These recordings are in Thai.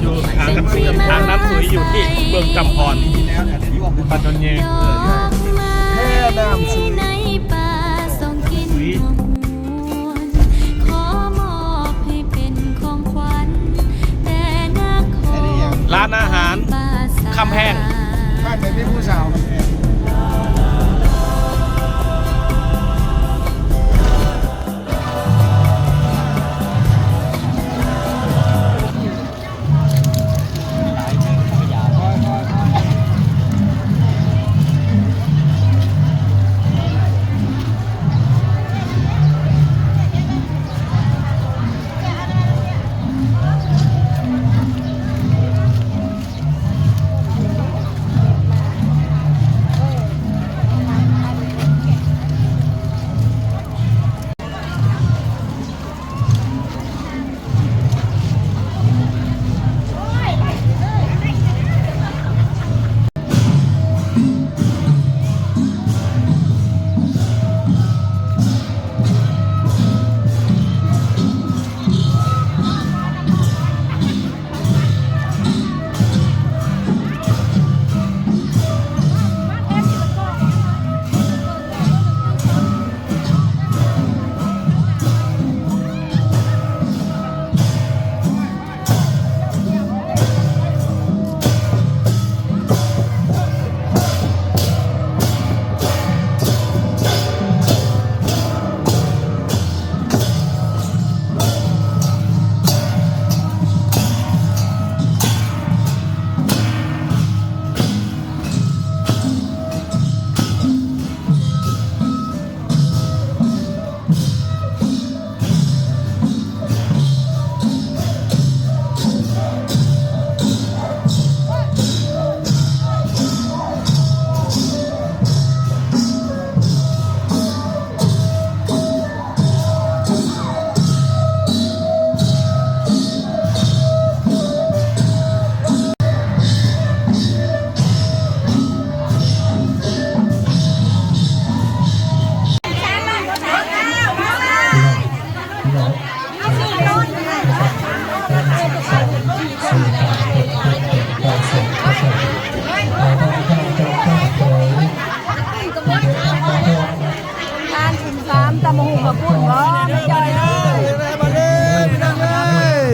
อยู่ทางน้ำสุยอยู่ที่เมืองจำพรปัตตานีแค่น้ำสุยร้านอาหารคำแห้งบ้านเป็นพี่ผู้สาวตำมะฮุงกับปุ่นบ่ไม่ใจเลยมาเลยพี่น้องเลย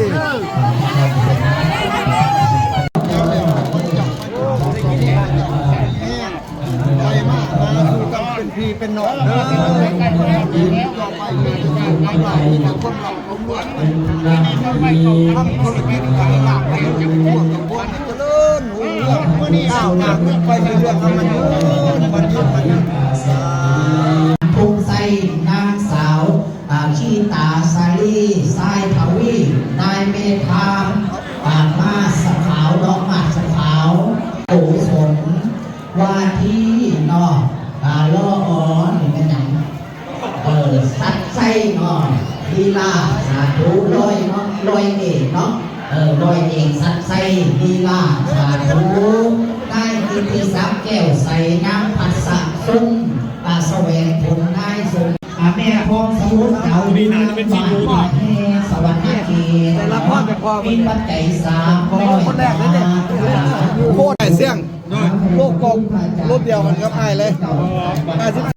เป็นพี่เป็นน้องเด้อต่อไปเป็นการไปที่ทางคนหลอกล้มล้วนทำคนละเป็นการหลักไปจะพวกกับพวกเจริญหูเรื่องเมื่อนี้อ้าวหนักไปเรื่องมันยุ่งมันยุ่งภูมิใจนางสาวชีตาสาลีสายทวีนายเมธามาสขาวดอกมาสขาวโอสนว่าที่นอล่ออ่อนเป็นอย่างสัดไส้นอลีลาสาธุลอยเนาะลอยเองเนาะลอยเองสัดไส้ลีลาสาธุได้กินที่ซับแก้วใส่น้ำผัดสะซุ้มแสวงผลได้ส่งแม่พองสมุทรเก่าดีนะเป็นทีมดูดีสวรรค์เกศแต่ละพ่อจะพอมีปัจจัย3คนแรกเลยเนี่ยโคตรเสี่ยงโลกกลมรถเดียวมันก็ไปเลย